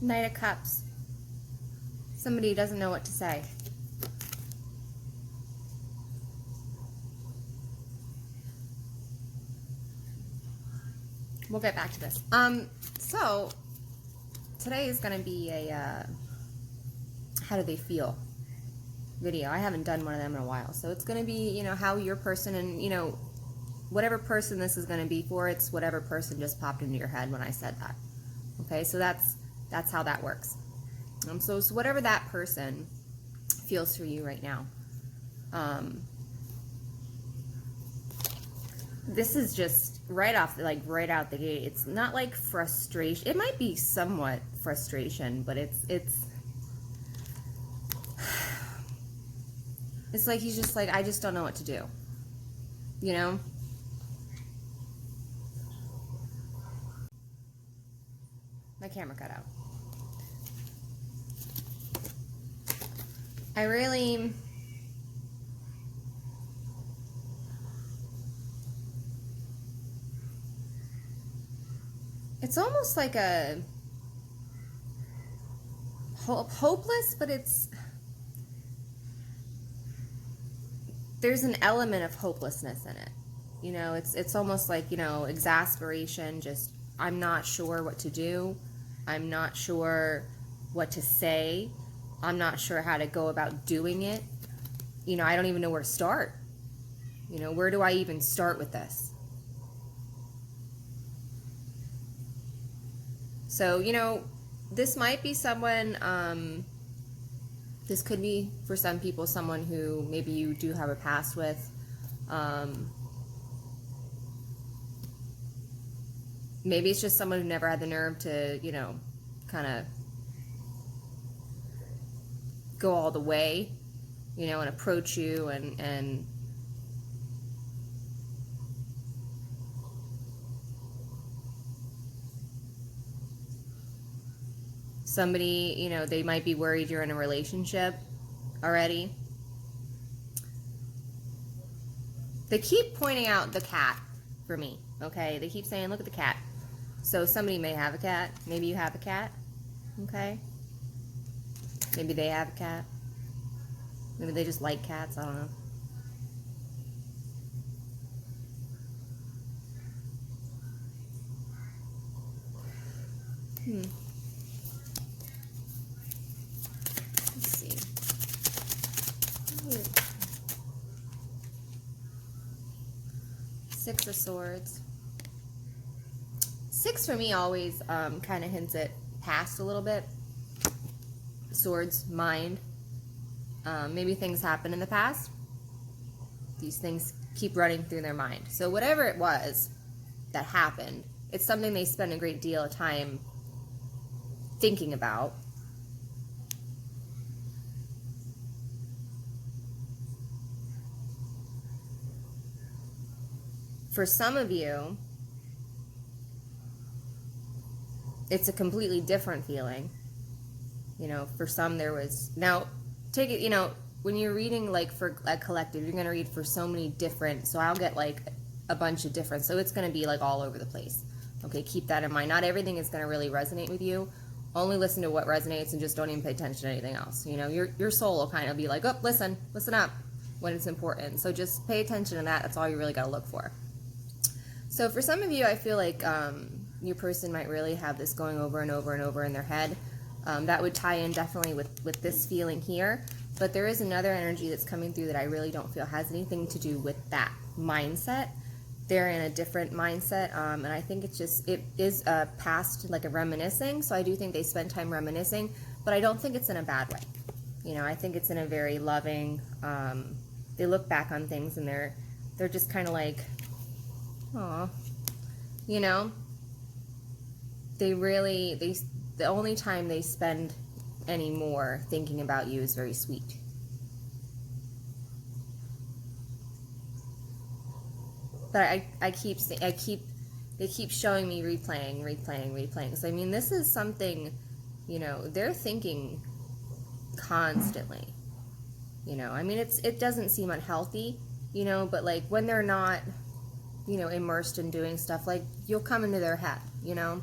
Knight of Cups. Somebody doesn't know what to say. We'll get back to this. So today is going to be a how do they feel video. I haven't done one of them in a while. So it's going to be, you know, how your person, and, you know, whatever person this is going to be for, it's whatever person just popped into your head when I said that. Okay, so that's how that works. So whatever that person feels for you right now. This is just right out the gate. It's not like frustration. It might be somewhat frustration, but it's like he's just like, I just don't know what to do. You know? My camera cut out. I really... It's almost like a hopeless, but there's an element of hopelessness in it. You know, it's almost like, you know, exasperation, just I'm not sure what to do. I'm not sure what to say. I'm not sure how to go about doing it. You know, I don't even know where to start. You know, where do I even start with this? So, you know, this might be someone, this could be, for some people, someone who maybe you do have a past with. Maybe it's just someone who never had the nerve to, you know, kind of go all the way, you know, and approach you and somebody, you know, they might be worried you're in a relationship already. They keep pointing out the cat for me, okay? They keep saying, look at the cat. So somebody may have a cat. Maybe you have a cat, okay? Maybe they have a cat. Maybe they just like cats, I don't know. Let's see. Six of Swords. Six for me always kind of hints at past a little bit. Swords, mind. Maybe things happened in the past. These things keep running through their mind. So whatever it was that happened, it's something they spend a great deal of time thinking about. For some of you, it's a completely different feeling. You know, for some there was, now take it, you know, when you're reading like for a collective, you're going to read for so many different, so I'll get like a bunch of different, so it's going to be like all over the place. Okay, keep that in mind. Not everything is going to really resonate with you. Only listen to what resonates and just don't even pay attention to anything else. You know, your soul will kind of be like, oh, listen up when it's important. So just pay attention to that. That's all you really got to look for. So for some of you, I feel like your person might really have this going over and over and over in their head. That would tie in definitely with this feeling here. But there is another energy that's coming through that I really don't feel has anything to do with that mindset. They're in a different mindset, and I think it is a past, like a reminiscing. So I do think they spend time reminiscing, but I don't think it's in a bad way. You know, I think it's in a very loving. They look back on things and they're just kind of like, aw, you know. The only time they spend any more thinking about you is very sweet. But they keep showing me replaying. So I mean, this is something, you know, they're thinking constantly. You know, I mean, it doesn't seem unhealthy, you know, but like when they're not, you know, immersed in doing stuff, like you'll come into their head, you know.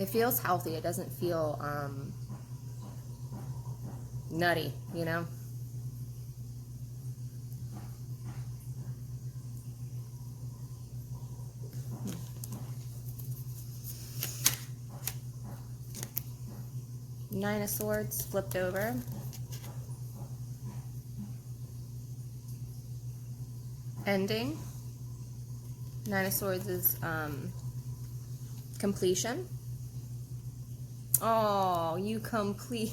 It feels healthy. It doesn't feel nutty, you know? Nine of Swords flipped over. Ending. Nine of Swords is completion. Oh, you complete.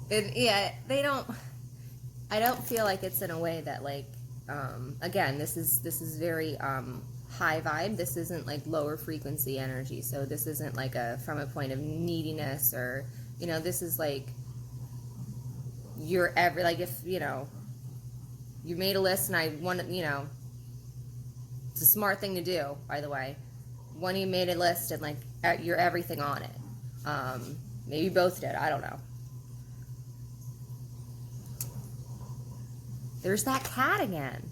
Yeah, they don't. I don't feel like it's in a way that like. Again, this is very high vibe. This isn't like lower frequency energy. So this isn't like from a point of neediness or, you know, this is like like if, you know, you made a list and I want, you know, it's a smart thing to do, by the way. When you made a list and like you're everything on it. Maybe both did, I don't know. There's that cat again.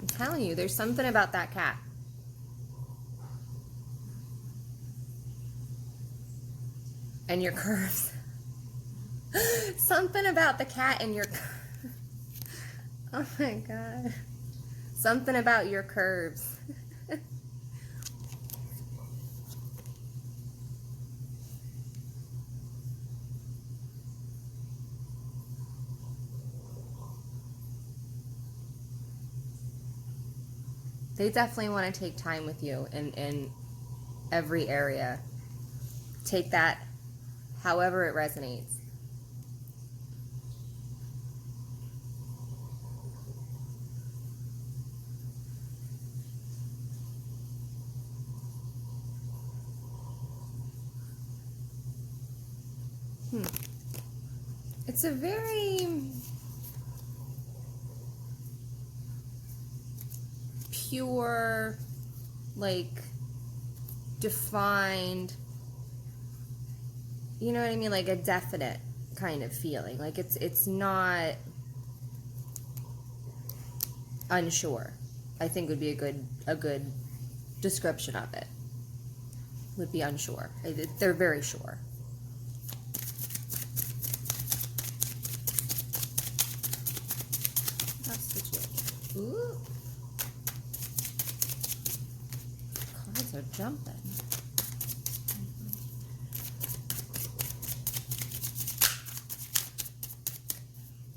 I'm telling you, there's something about that cat. And your curves. Something about the cat and your... Oh my God. Something about your curves. They definitely want to take time with you in every area. Take that however it resonates. It's a very pure, like, defined, you know what I mean, like a definite kind of feeling. Like it's not unsure. I think would be a good description of it. Would be unsure. They're very sure. Ooh. Cards are jumping.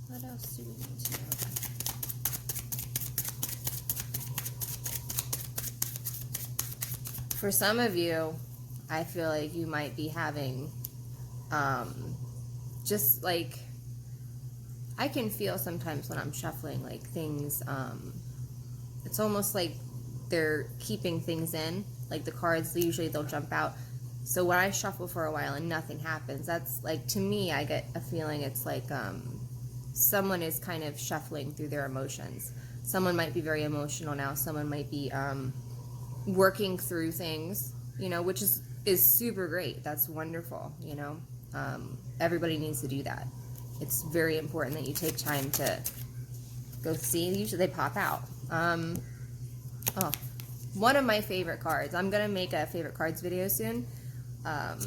What else do we need to know? For some of you, I feel like you might be having just like, I can feel sometimes when I'm shuffling, like things, it's almost like they're keeping things in, like the cards, usually they'll jump out. So when I shuffle for a while and nothing happens, that's like, to me, I get a feeling it's like someone is kind of shuffling through their emotions. Someone might be very emotional now. Someone might be working through things, you know, which is super great. That's wonderful, you know. Everybody needs to do that. It's very important that you take time to go see. Usually they pop out. Oh, one of my favorite cards. I'm going to make a favorite cards video soon. But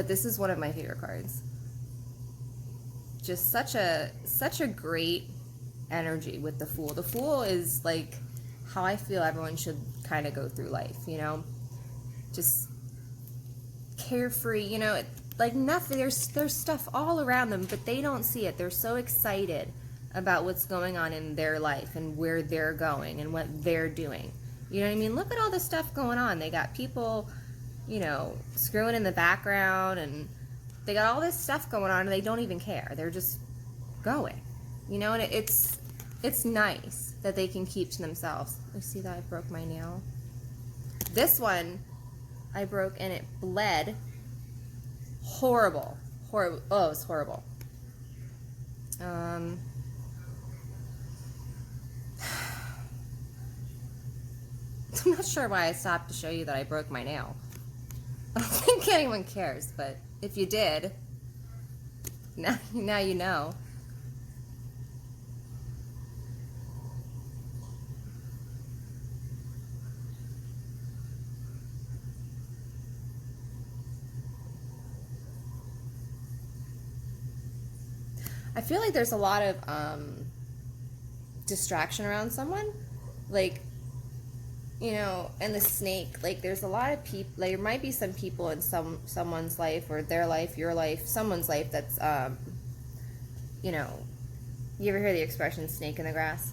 this is one of my favorite cards. Just such a great energy with the Fool. The Fool is like how I feel everyone should kind of go through life, you know? Just carefree, you know, like nothing, there's stuff all around them, but they don't see it. They're so excited about what's going on in their life and where they're going and what they're doing. You know what I mean? Look at all the stuff going on. They got people, you know, screwing in the background, and they got all this stuff going on and they don't even care. They're just going, you know, and it's nice that they can keep to themselves. You see that I broke my nail? This one I broke and it bled. Horrible. Horrible. Oh, it was horrible. I'm not sure why I stopped to show you that I broke my nail. I don't think anyone cares, but if you did, now you know. I feel like there's a lot of distraction around someone, like, you know, and the snake, like there's a lot of people, like, there might be some people in someone's life, or their life, your life, someone's life, that's you know, you ever hear the expression snake in the grass?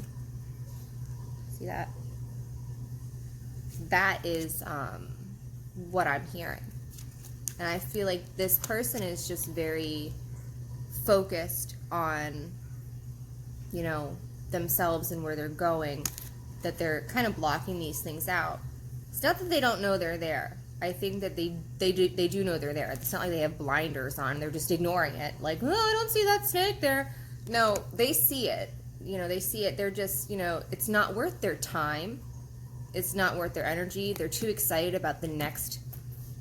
See that? That is what I'm hearing. And I feel like this person is just very focused on, you know, themselves and where they're going, that they're kind of blocking these things out. It's not that they don't know they're there. I think that they do know they're there. It's not like they have blinders on. They're just ignoring it. Like, oh, I don't see that snake there. No, they see it. You know, they see it. They're just, you know, it's not worth their time. It's not worth their energy. They're too excited about the next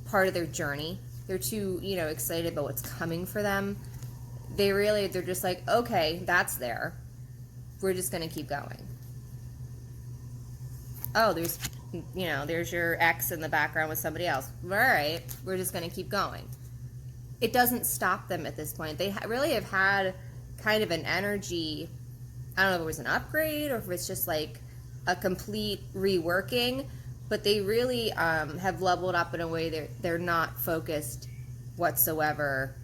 part of their journey. They're too, you know, excited about what's coming for them. They're just like, okay, that's there. We're just going to keep going. Oh, there's your ex in the background with somebody else. All right, we're just going to keep going. It doesn't stop them at this point. They really have had kind of an energy. I don't know if it was an upgrade or if it's just like a complete reworking, but they really have leveled up in a way they're not focused whatsoever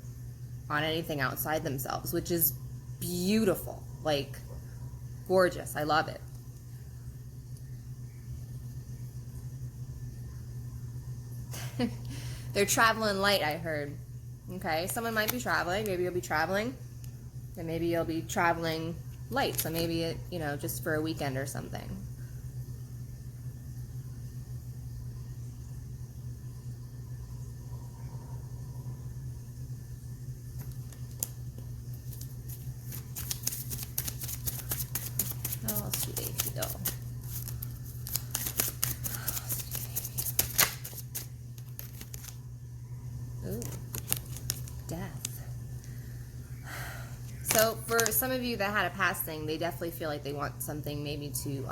on anything outside themselves, which is beautiful, like gorgeous. I love it. They're traveling light, I heard. Okay, someone might be traveling. Maybe you'll be traveling, and maybe you'll be traveling light. So maybe it, you know, just for a weekend or something. Oh, sweet baby doll. Ooh, death. So for some of you that had a past thing, they definitely feel like they want something maybe to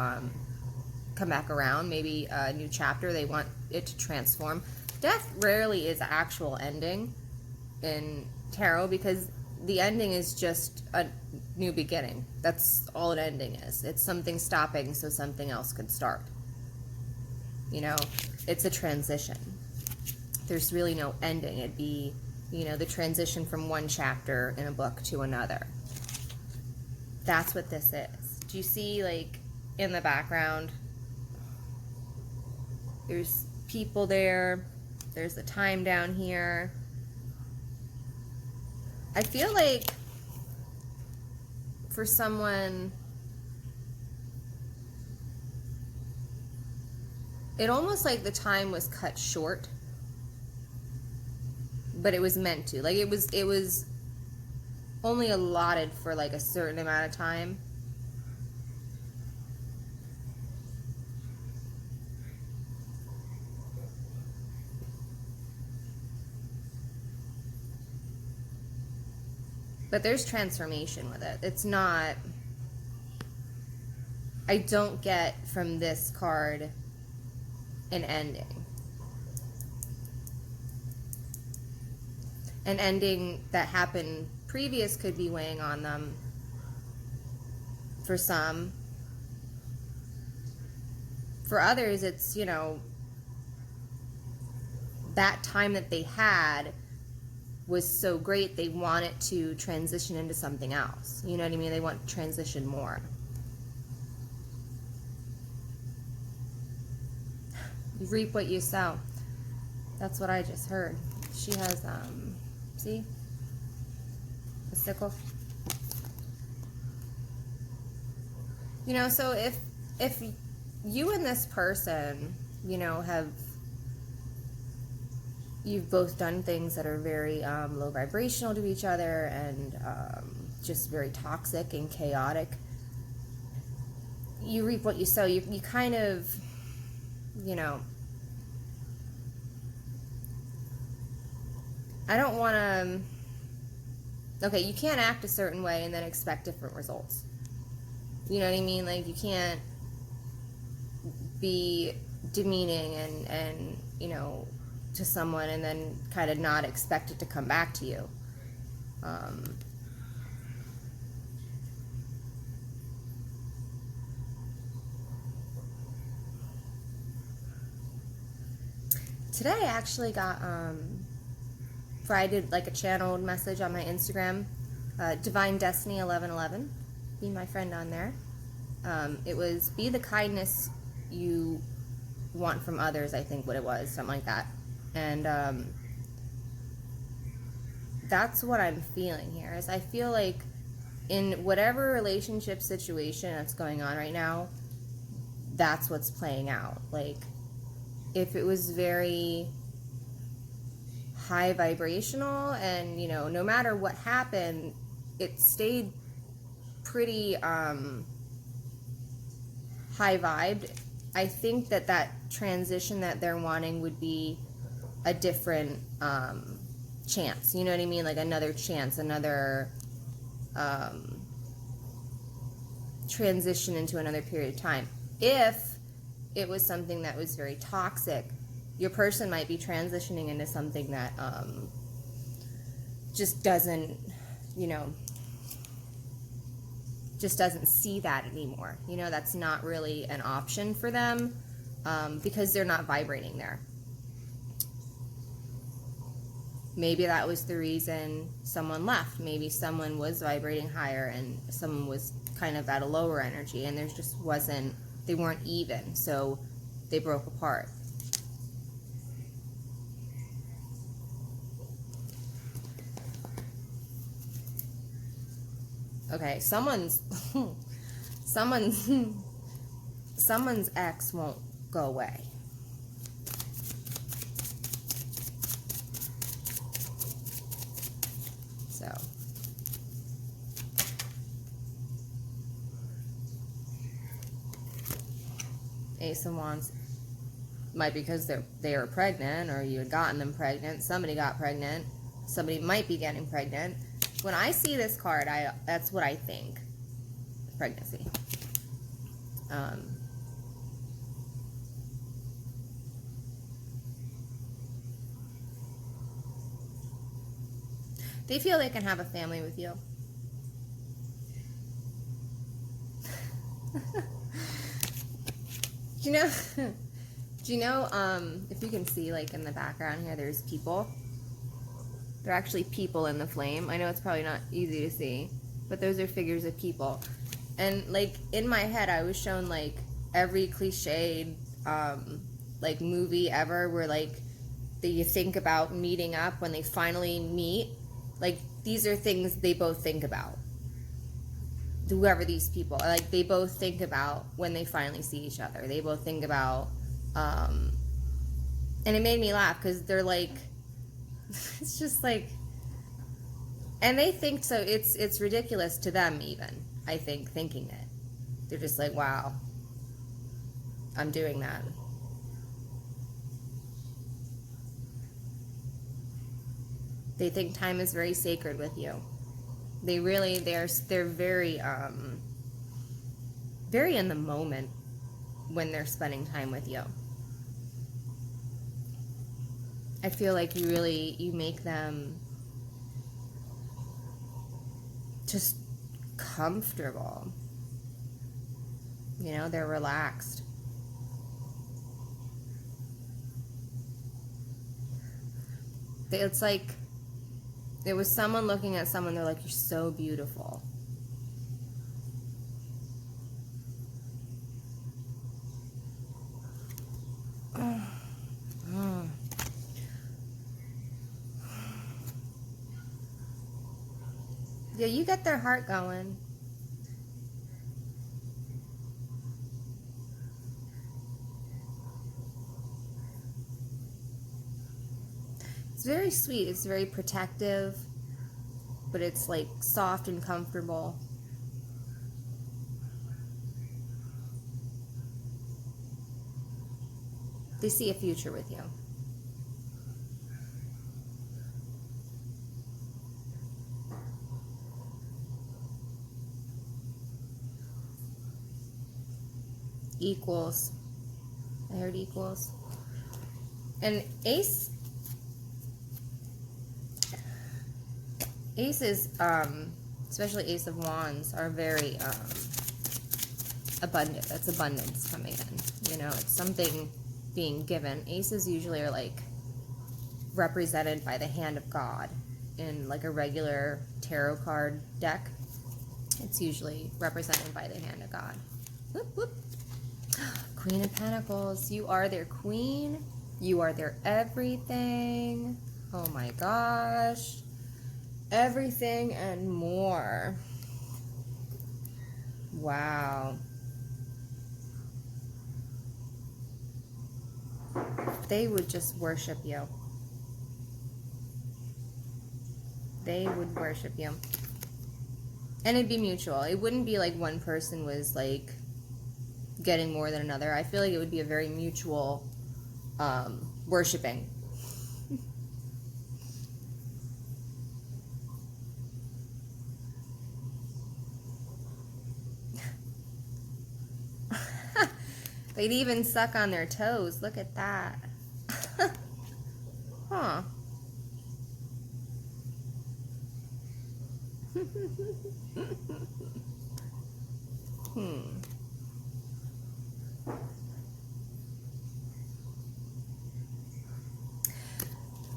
come back around, maybe a new chapter. They want it to transform. Death rarely is an actual ending in tarot, because the ending is just a new beginning. That's all an ending is. It's something stopping so something else could start. You know, it's a transition. There's really no ending. It'd be, you know, the transition from one chapter in a book to another. That's what this is. Do you see, like, in the background, there's people there, there's the time down here. I feel like for someone, it almost like the time was cut short, but it was meant to. Like, it was only allotted for like a certain amount of time. But there's transformation with it. It's not, I don't get from this card an ending. An ending that happened previous could be weighing on them for some. For others, it's, you know, that time that they had was so great, they want it to transition into something else. You know what I mean? They want to transition more. You reap what you sow. That's what I just heard. She has, see? A sickle. You know, so if you and this person, you know, you've both done things that are very low vibrational to each other, and just very toxic and chaotic, you reap what you sow. You kind of, you know, I don't want to, okay, you can't act a certain way and then expect different results. You know what I mean? Like, you can't be demeaning and you know, to someone and then kind of not expect it to come back to you. today I actually got, I did like a channeled message on my Instagram, Divine Destiny 1111. Be my friend on there. It was be the kindness you want from others, I think what it was, something like that. And that's what I'm feeling here, is I feel like in whatever relationship situation that's going on right now, that's what's playing out. Like, if it was very high vibrational and, you know, no matter what happened, it stayed pretty high vibed, I think that that transition that they're wanting would be a different chance. You know what I mean? Like another chance, another transition into another period of time. If it was something that was very toxic, your person might be transitioning into something that just doesn't, you know, just doesn't see that anymore. You know, that's not really an option for them because they're not vibrating there. Maybe that was the reason someone left. Maybe someone was vibrating higher and someone was kind of at a lower energy, and there just wasn't, they weren't even, so they broke apart. Okay, someone's ex won't go away. So Ace of Wands might be because they are pregnant, or you had gotten them pregnant. Somebody got pregnant. Somebody might be getting pregnant. When I see this card, that's what I think. Pregnancy. They feel they can have a family with you. Do you know, if you can see, like, in the background here, there's people. There are actually people in the flame. I know it's probably not easy to see, but those are figures of people. And, like, in my head, I was shown, like, every cliched, like, movie ever where, like, you think about meeting up when they finally meet. Like, these are things they both think about. Whoever these people are, like, they both think about when they finally see each other. They both think about, and it made me laugh because they're like, it's just like, and they think so. It's ridiculous to them even. I think thinking it, they're just like, wow, I'm doing that. They think time is very sacred with you. They really, they're very, very in the moment when they're spending time with you. I feel like you make them just comfortable. You know, they're relaxed. It's like, it was someone looking at someone, they're like, you're so beautiful. Yeah, you get their heart going. It's very sweet. It's very protective, but it's like soft and comfortable. They see a future with you. Equals. I heard equals. And ace is, especially Ace of Wands, are very abundant. That's abundance coming in. You know, it's something being given. Aces usually are like represented by the hand of God. In like a regular tarot card deck, it's usually represented by the hand of God. Whoop, whoop. Queen of Pentacles, you are their queen. You are their everything. Oh my gosh. Everything and more. Wow. They would just worship you. They would worship you. And it'd be mutual. It wouldn't be like one person was like getting more than another. I feel like it would be a very mutual worshiping. They'd even suck on their toes. Look at that. Huh.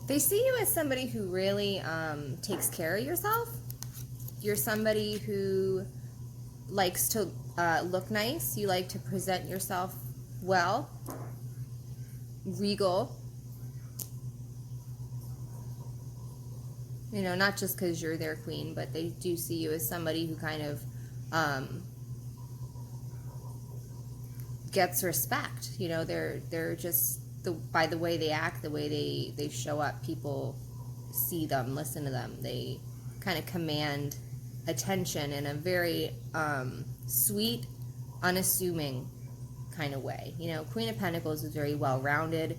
They see you as somebody who really takes care of yourself. You're somebody who likes to look nice. You like to present yourself well, regal. You know, not just because you're their queen, but they do see you as somebody who kind of gets respect. You know, they're just, by the way they act, the way they show up, people see them, listen to them. They kind of command attention in a very sweet, unassuming kind of way. You know, Queen of Pentacles is very well-rounded.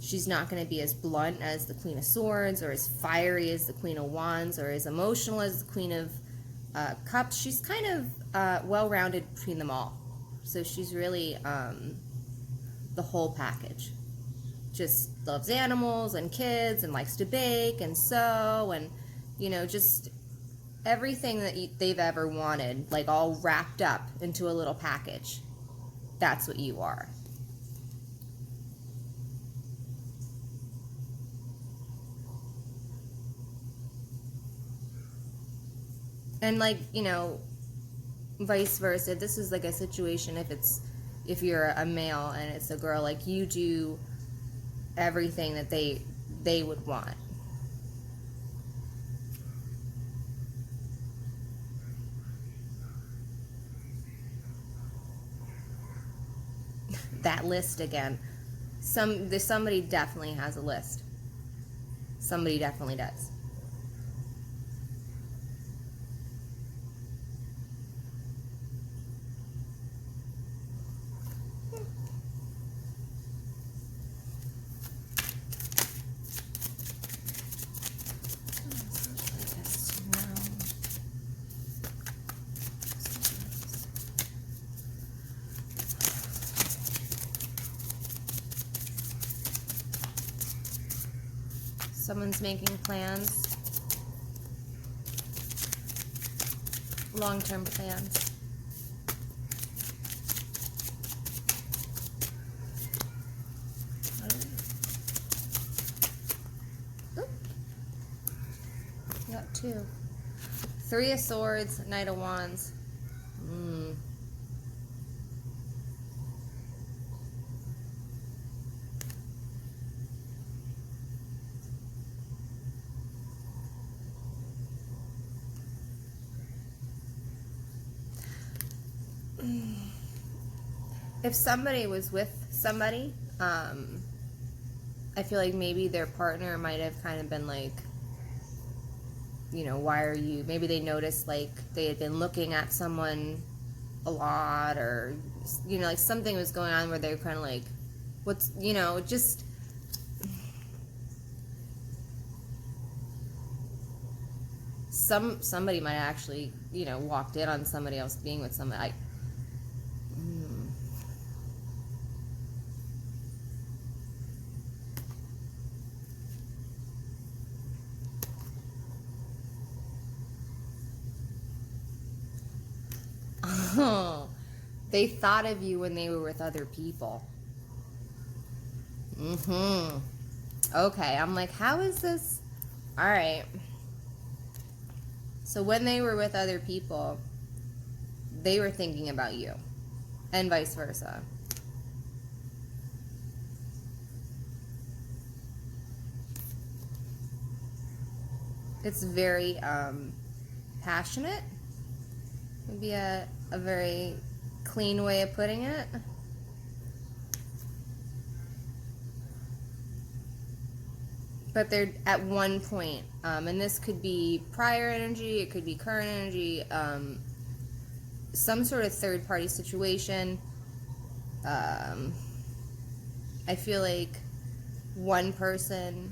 She's not going to be as blunt as the Queen of Swords, or as fiery as the Queen of Wands, or as emotional as the Queen of Cups. She's kind of well-rounded between them all. So she's really the whole package. Just loves animals and kids and likes to bake and sew and, you know, just everything that they've ever wanted, like all wrapped up into a little package. That's what you are. And like, you know, vice versa. This is like a situation if you're a male and it's a girl, like you do everything that they would want. That list again. Somebody definitely has a list. Somebody definitely does. Someone's making plans, long-term plans. Oop. You got two. Three of Swords, Knight of Wands. If somebody was with somebody, I feel like maybe their partner might have kind of been like, you know, why are you, maybe they noticed like they had been looking at someone a lot, or, you know, like something was going on where they were kind of like, what's, you know, just, somebody might actually, you know, walked in on somebody else being with somebody. Oh, they thought of you when they were with other people. Okay, I'm like, how is this? All right. So when they were with other people, they were thinking about you, and vice versa. It's very passionate. Maybe a very clean way of putting it. But they're at one point, and this could be prior energy, it could be current energy, some sort of third party situation. I feel like one person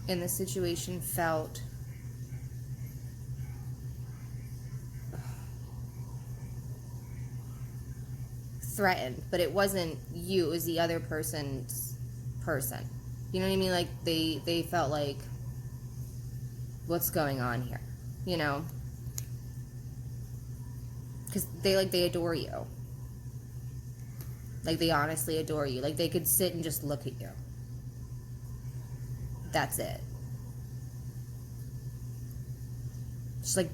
in the situation felt threatened, but it wasn't you, it was the other person's person. You know what I mean? Like they felt like, what's going on here? You know? Because they adore you. Like they honestly adore you. Like they could sit and just look at you. That's it.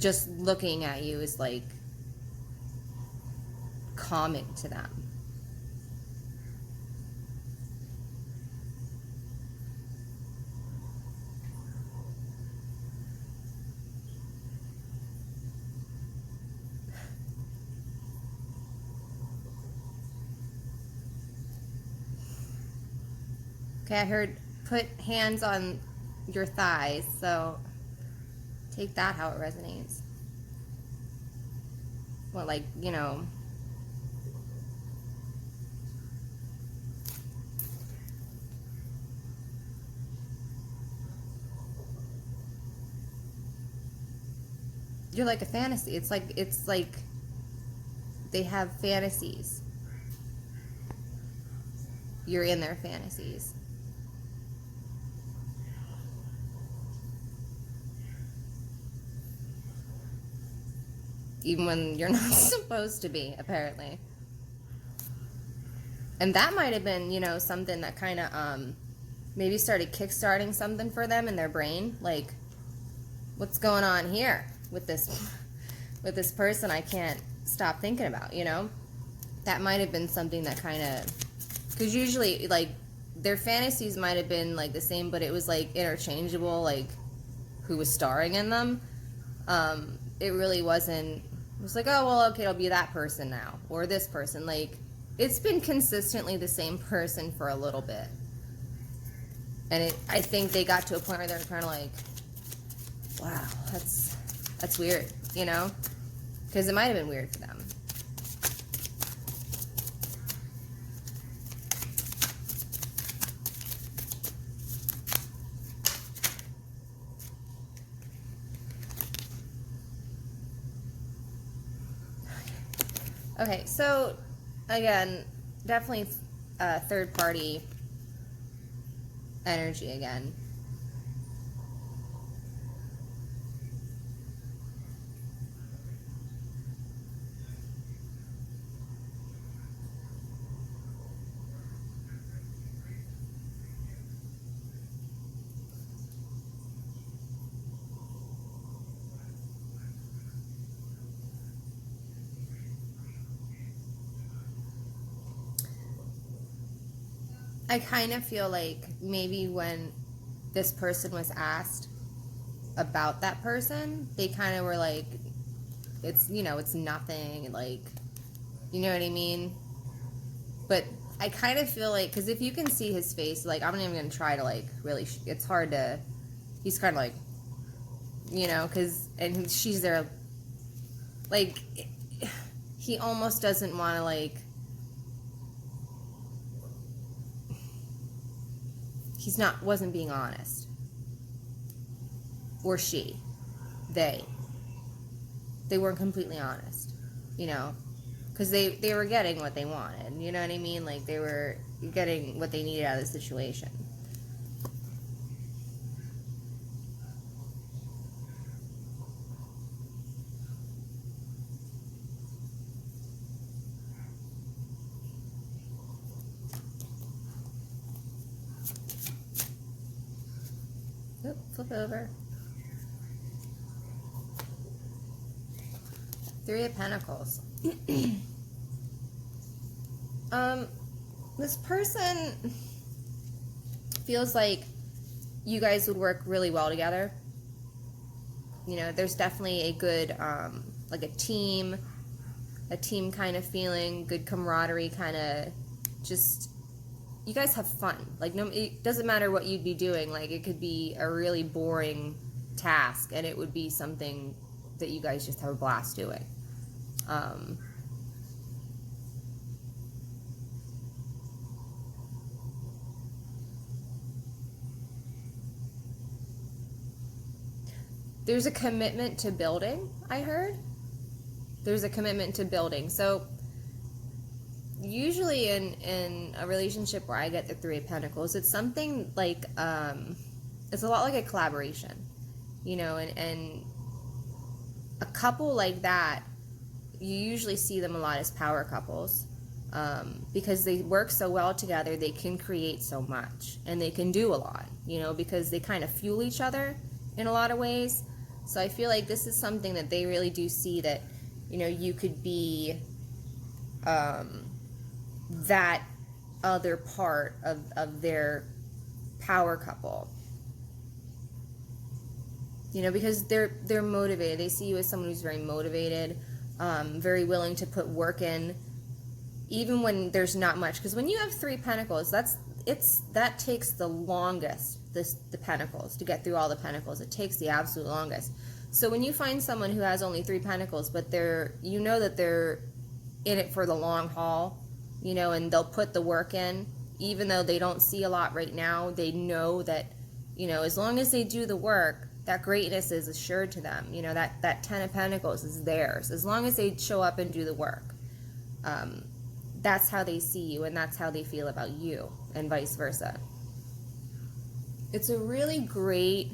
Just looking at you is like calming to them. Okay, I heard put hands on your thighs, so take that how it resonates. Well, like, you know, you're like a fantasy. It's like they have fantasies. You're in their fantasies. Even when you're not supposed to be, apparently. And that might have been, you know, something that kind of maybe started kickstarting something for them in their brain. Like, what's going on here with this person I can't stop thinking about, you know? That might have been something that kind of, because usually, like, their fantasies might have been, like, the same, but it was, like, interchangeable, like, who was starring in them. It really wasn't, it was like, oh, well, okay, it'll be that person now, or this person. Like, it's been consistently the same person for a little bit. And I think they got to a point where they're kind of like, wow, that's weird, you know? Because it might have been weird for them. Okay, so again, definitely third party energy again. I kind of feel like maybe when this person was asked about that person, they kind of were like, it's, you know, it's nothing, like, you know what I mean? But I kind of feel like, because if you can see his face, like, I'm not even going to try to, like, really, it's hard to, he's kind of like, you know, because, and she's there, like, he almost doesn't want to, like, wasn't being honest. Or she. They weren't completely honest, you know, because they were getting what they wanted, you know what I mean? Like, they were getting what they needed out of the situation. Flip over. Three of Pentacles. This person feels like you guys would work really well together. You know, there's definitely a good, like a team kind of feeling, good camaraderie, kind of just, you guys have fun. Like, no, it doesn't matter what you'd be doing. Like, it could be a really boring task, and it would be something that you guys just have a blast doing. There's a commitment to building, I heard. There's a commitment to building. So usually in a relationship where I get the Three of Pentacles, it's something like, it's a lot like a collaboration, you know, and a couple like that, you usually see them a lot as power couples, because they work so well together, they can create so much, and they can do a lot, you know, because they kind of fuel each other in a lot of ways. So I feel like this is something that they really do see, that, you know, you could be that other part of their power couple. You know, because they're motivated. They see you as someone who's very motivated, very willing to put work in, even when there's not much. Because when you have Three Pentacles, that takes the longest, the Pentacles, to get through all the Pentacles. It takes the absolute longest. So when you find someone who has only Three Pentacles, but you know that they're in it for the long haul, you know, and they'll put the work in, even though they don't see a lot right now, they know that, you know, as long as they do the work, that greatness is assured to them. You know, that Ten of Pentacles is theirs, as long as they show up and do the work. That's how they see you, and that's how they feel about you, and vice versa. It's a really great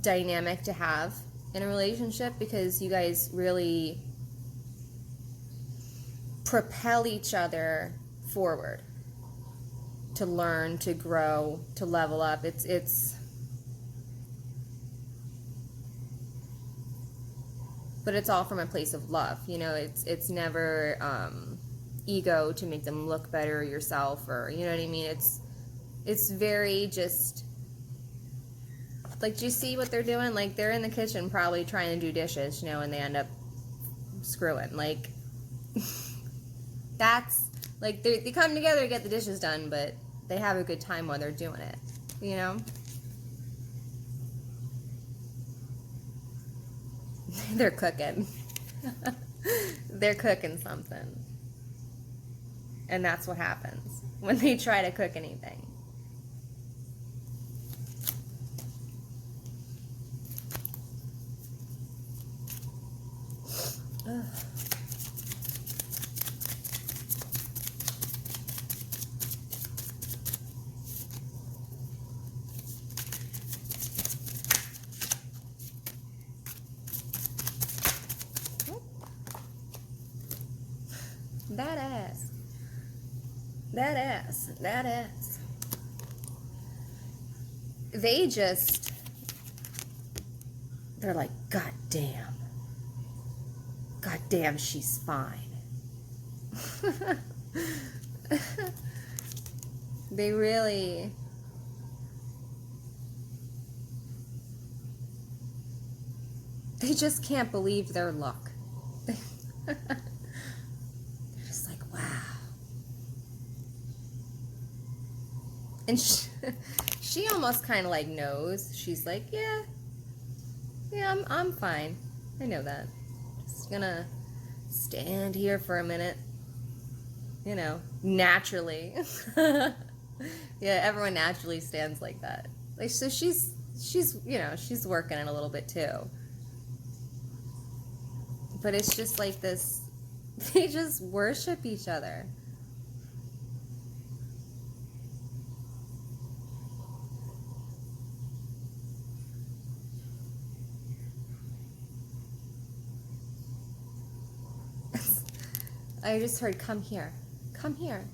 dynamic to have in a relationship, because you guys really propel each other forward to learn, to grow, to level up. But it's all from a place of love. You know, it's never ego to make them look better, or yourself, or, you know what I mean? It's very just, like, do you see what they're doing? Like, they're in the kitchen probably trying to do dishes, you know, and they end up screwing. Like, that's, like, they come together to get the dishes done, but they have a good time while they're doing it, you know? They're cooking. They're cooking something. And that's what happens when they try to cook anything. Ugh. That ass. That ass. That ass. They just, they're like, God damn. God damn, she's fine. They really, they just can't believe their luck. They're just like, wow. And she almost kind of like knows. She's like, yeah, I'm fine. I know that. Just gonna stand here for a minute. You know, naturally. Yeah, everyone naturally stands like that. Like, so she's you know, she's working it a little bit too. But it's just like this, they just worship each other. I just heard, come here. Come here.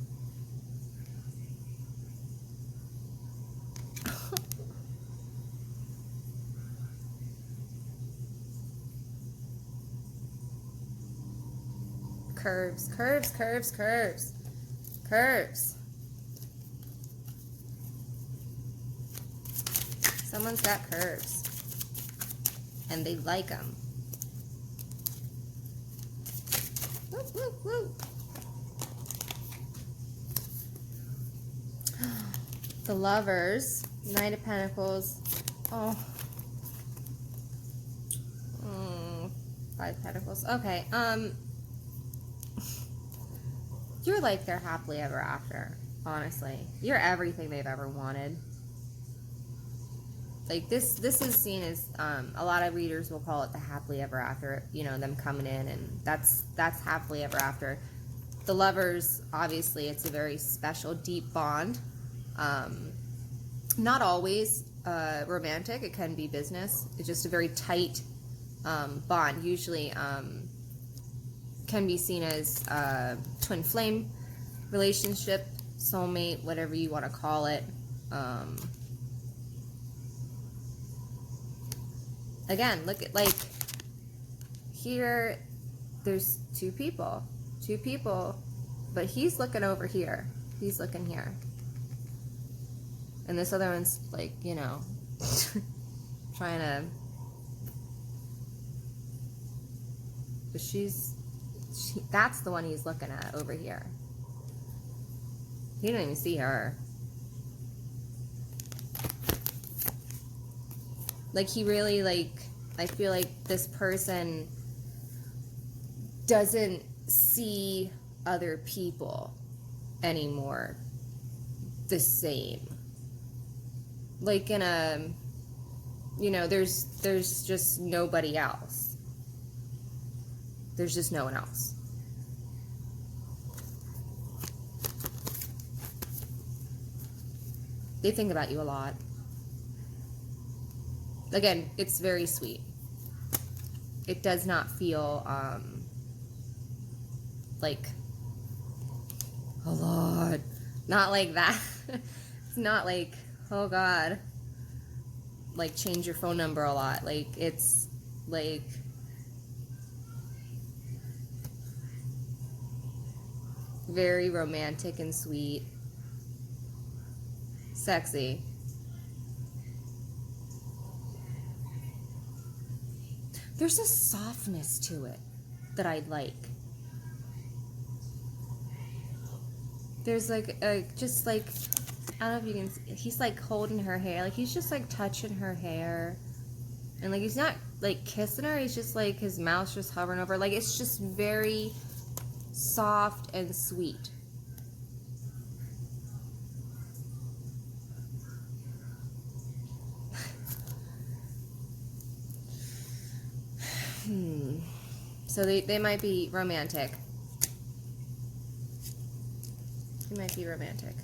curves, curves, curves, curves, curves. Someone's got curves, and they like them. Woo, woo, woo. The Lovers, Knight of Pentacles. Oh. Five Pentacles. Okay. You're like their happily ever after, honestly. You're everything they've ever wanted. Like this is seen as a lot of readers will call it the happily ever after, you know, them coming in, and that's happily ever after. The Lovers, obviously, it's a very special, deep bond. Not always romantic. It can be business. It's just a very tight bond. Usually can be seen as twin flame relationship, soulmate, whatever you want to call it. Again, look at, like, here, there's two people, but he's looking over here. He's looking here. And this other one's, like, you know, trying to, but that's the one he's looking at over here. He didn't even see her. Like, he really, like, I feel like this person doesn't see other people anymore the same. Like, in a, you know, there's just nobody else. There's just no one else. They think about you a lot. Again, it's very sweet. It does not feel like a lot. Not like that. It's not like, oh God, like change your phone number a lot. Like, it's like, very romantic and sweet. Sexy. There's a softness to it that I like. There's like just like, I don't know if you can see, he's like holding her hair, like he's just like touching her hair, and like he's not like kissing her, he's just like, his mouth's just hovering over, like it's just very soft and sweet. So they might be romantic. They might be romantic.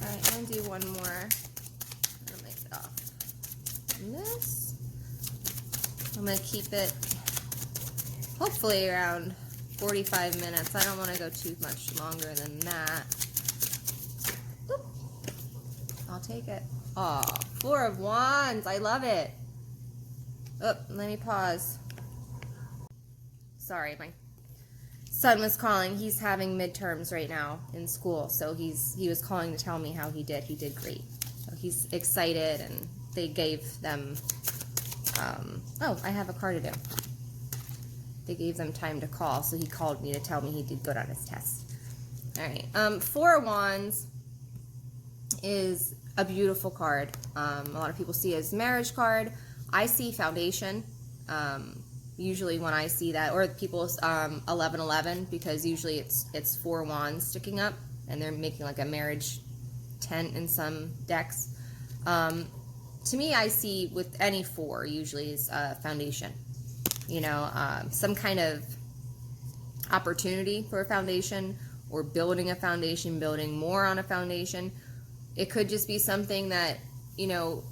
Alright, I'm gonna do one more. I'm gonna make it off. And this, I'm gonna keep it hopefully around 45 minutes. I don't want to go too much longer than that. Oop. I'll take it. Aw, Four of Wands. I love it. Oh, let me pause. Sorry, my son was calling. He's having midterms right now in school, so he was calling to tell me how he did. He did great. So he's excited, and they gave them, oh, I have a card to do. They gave them time to call, so he called me to tell me he did good on his test. All right. Four of Wands is a beautiful card. A lot of people see it as marriage card. I see foundation. Usually when I see that, or people's 1111, because usually it's four wands sticking up, and they're making like a marriage tent in some decks. To me, I see with any four usually is foundation. You know, some kind of opportunity for a foundation, or building a foundation, building more on a foundation. It could just be something that, you know,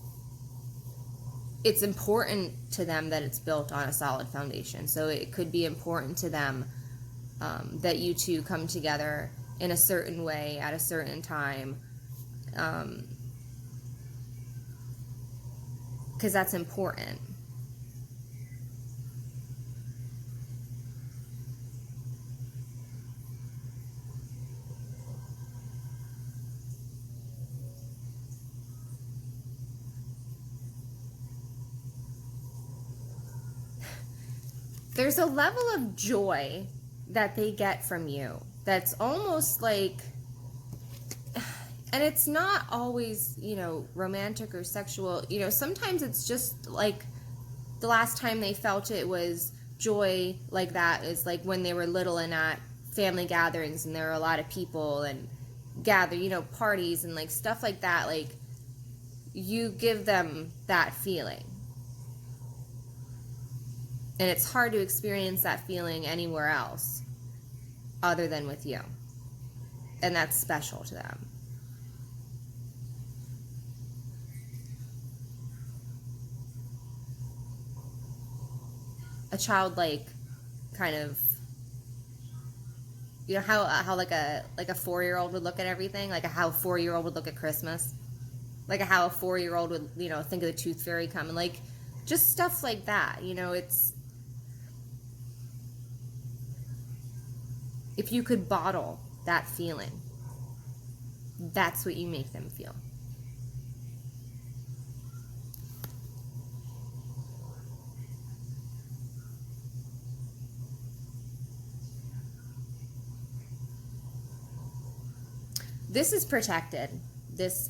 it's important to them that it's built on a solid foundation. So it could be important to them that you two come together in a certain way at a certain time. because that's important. There's a level of joy that they get from you that's almost like, and it's not always, you know, romantic or sexual. You know, sometimes it's just like the last time they felt it was joy like that is like when they were little and at family gatherings and there were a lot of people and gather, you know, parties and like stuff like that. Like, you give them that feeling. And it's hard to experience that feeling anywhere else other than with you. And that's special to them. A childlike kind of, you know how like a 4-year-old would look at everything, like how a 4-year-old would look at Christmas, like how a 4-year-old would, you know, think of the tooth fairy coming, like just stuff like that. You know, it's, if you could bottle that feeling, that's what you make them feel. This is protected. This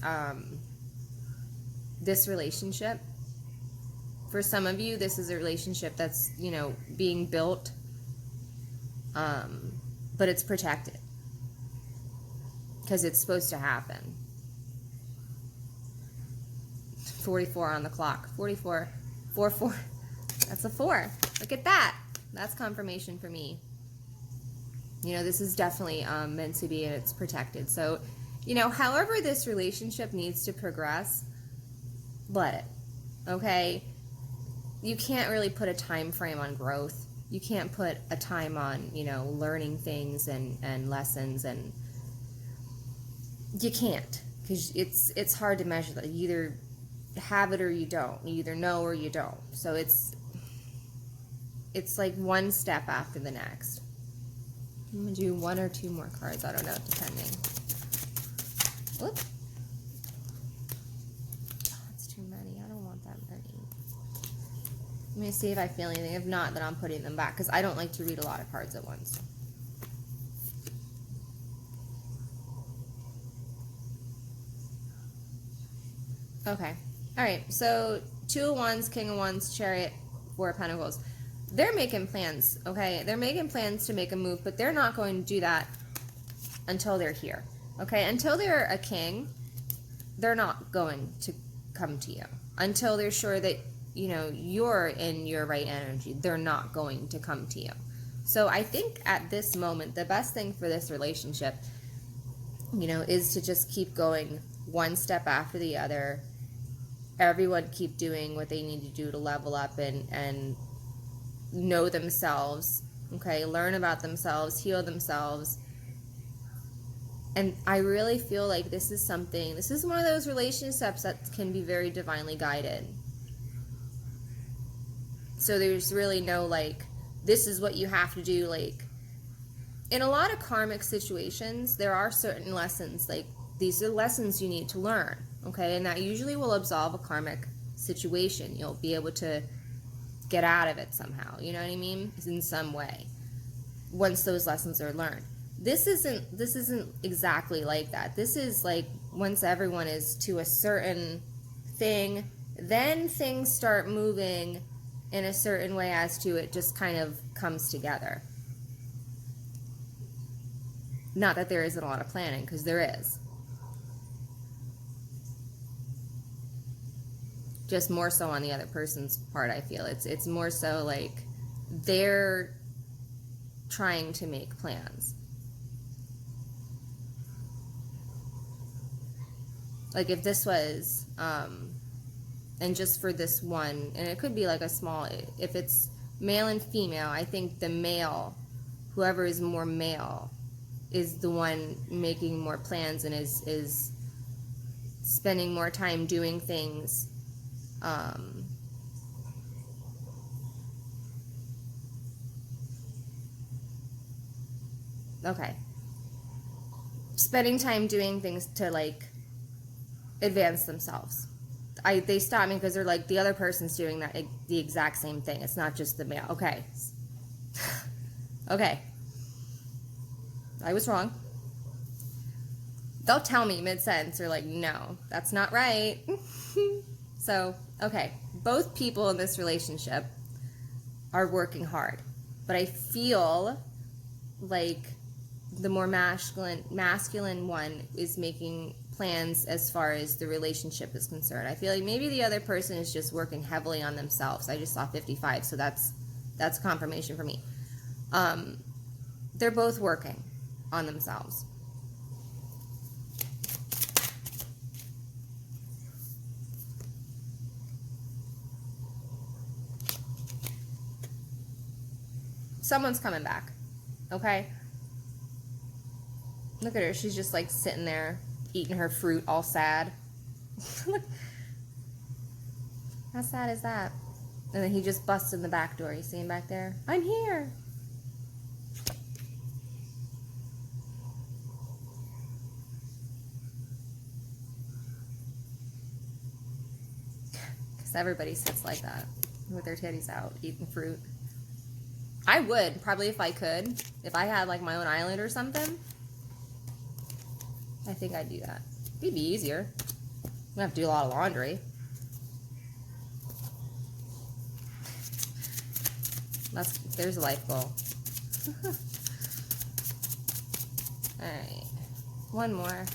relationship. For some of you, this is a relationship that's, you know, being built, but it's protected because it's supposed to happen. 44 on the clock. 44. 4. That's a 4. Look at that. That's confirmation for me. You know, this is definitely meant to be, and it's protected. So, you know, however this relationship needs to progress, let it. Okay? You can't really put a time frame on growth. You can't put a time on, you know, learning things and lessons, and you can't, because it's hard to measure that. You either have it or you don't. You either know or you don't. So it's like one step after the next. I'm going to do 1 or 2 more cards. I don't know, depending. Whoop. That's too many. I don't want that many. Let me see if I feel anything. If not, then I'm putting them back, because I don't like to read a lot of cards at once. Okay. All right. So 2 of Wands, King of Wands, Chariot, 4 of Pentacles. They're making plans, okay? They're making plans to make a move, but they're not going to do that until they're here, okay? Until they're a king, they're not going to come to you. Until they're sure that, you know, you're in your right energy, they're not going to come to you. So I think at this moment, the best thing for this relationship, you know, is to just keep going one step after the other. Everyone keep doing what they need to do to level up and know themselves, okay? Learn about themselves, heal themselves. And I really feel like this is one of those relationships that can be very divinely guided. So there's really no, like, this is what you have to do. Like, in a lot of karmic situations, there are certain lessons, like, these are lessons you need to learn, okay? And that usually will absolve a karmic situation. You'll be able to get out of it somehow, you know what I mean? In some way, once those lessons are learned. This isn't exactly like that. This is like, once everyone is to a certain thing, then things start moving in a certain way as to it just kind of comes together. Not that there isn't a lot of planning, because there is. Just more so on the other person's part, I feel. It's more so like they're trying to make plans. Like, if this was, and just for this one, and it could be like a small, if it's male and female, I think the male, whoever is more male, is the one making more plans and is spending more time doing things Okay. Spending time doing things to, like, advance themselves. They stop me because they're like, the other person's doing that, the exact same thing. It's not just the male. Okay. Okay. I was wrong. They'll tell me mid-sentence, they're like, no, that's not right. So, okay. Both people in this relationship are working hard. But I feel like the more masculine one is making plans as far as the relationship is concerned. I feel like maybe the other person is just working heavily on themselves. I just saw 55, so that's confirmation for me. They're both working on themselves. Someone's coming back, okay? Look at her. She's just, like, sitting there eating her fruit all sad. How sad is that? And then he just busts in the back door. You see him back there? I'm here. Because everybody sits like that with their titties out eating fruit. I would, probably, if I could. If I had, like, my own island or something, I think I'd do that. It'd be easier. I don't have to do a lot of laundry. There's a life goal. Alright. One more.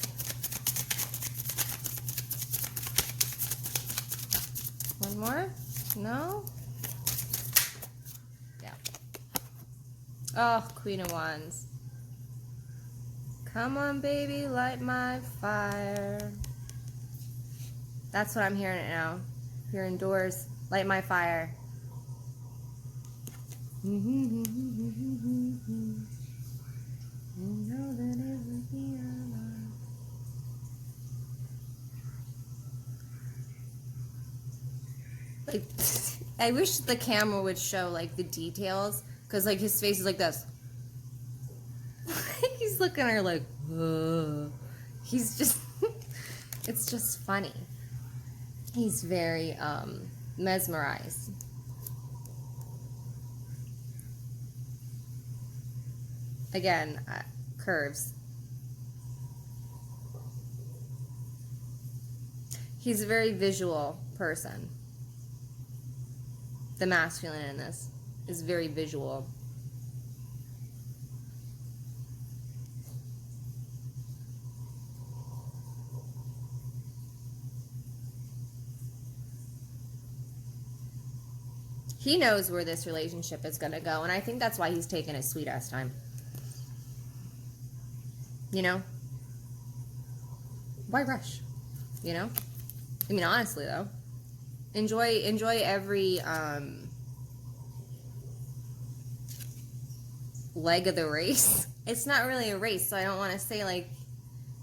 One more? No? Yeah. Oh, Queen of Wands. Come on, baby, light my fire. That's what I'm hearing now. Hearing doors, light my fire. Like, I wish the camera would show, like, the details, because, like, his face is like this. He's looking at her like, ugh. He's just, it's just funny. He's very, mesmerized. Again, curves. He's a very visual person. The masculine in this is very visual. He knows where this relationship is going to go, and I think that's why he's taking his sweet-ass time. You know? Why rush? You know? I mean, honestly, though. Enjoy every leg of the race. It's not really a race, so I don't want to say, like,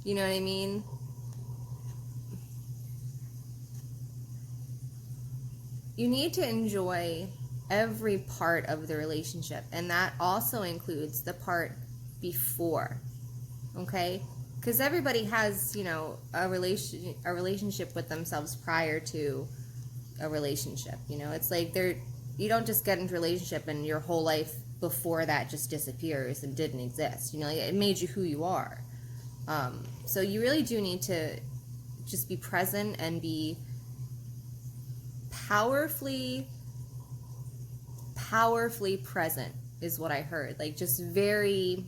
you know what I mean? You need to enjoy every part of the relationship, and that also includes the part before, okay? Because everybody has, you know, a relationship with themselves prior to a relationship. You know, it's like you don't just get into a relationship and your whole life before that just disappears and didn't exist. You know, it made you who you are. So you really do need to just be present and be powerfully present is what I heard. Like, just very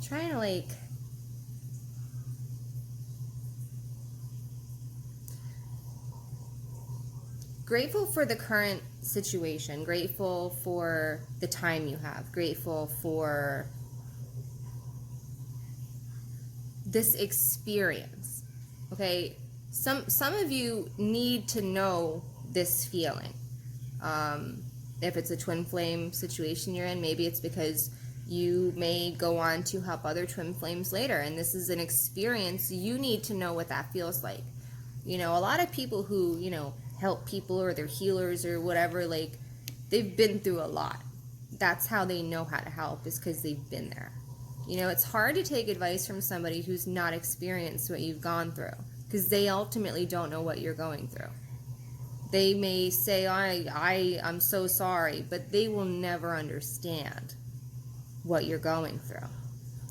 trying to, like, grateful for the current situation, grateful for the time you have, grateful for this experience. Okay, some of you need to know this feeling. If it's a twin flame situation you're in, maybe it's because You may go on to help other twin flames later, and this is an experience. You need to know what that feels like. You know, a lot of people who, you know, help people or they're healers or whatever, like, they've been through a lot. That's how they know how to help, is because they've been there. You know, it's hard to take advice from somebody who's not experienced what you've gone through, because they ultimately don't know what you're going through. They may say, I'm so sorry, but they will never understand what you're going through.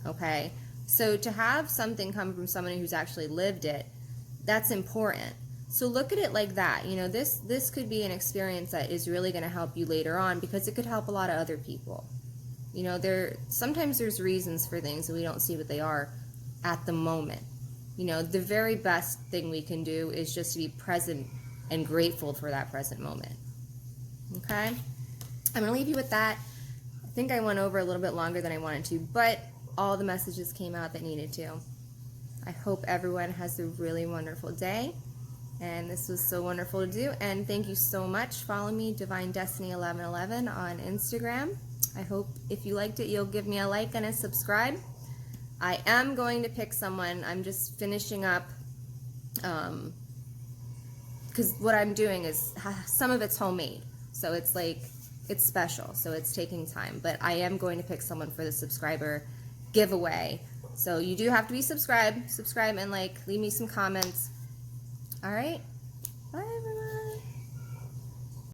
Okay? So to have something come from somebody who's actually lived it, that's important. So look at it like that. You know, this could be an experience that is really going to help you later on, because it could help a lot of other people. You know, sometimes there's reasons for things and we don't see what they are at the moment. You know, the very best thing we can do is just to be present and grateful for that present moment. Okay? I'm going to leave you with that. I think I went over a little bit longer than I wanted to, but all the messages came out that needed to. I hope everyone has a really wonderful day, and this was so wonderful to do, and thank you so much. Follow me, Divine Destiny 1111 on Instagram. I hope if you liked it, you'll give me a like and a subscribe. I am going to pick someone. I'm just finishing up, because what I'm doing is, some of it's homemade, so it's like, it's special, so it's taking time, but I am going to pick someone for the subscriber giveaway. So you do have to be subscribed and like, leave me some comments. All right, bye everyone.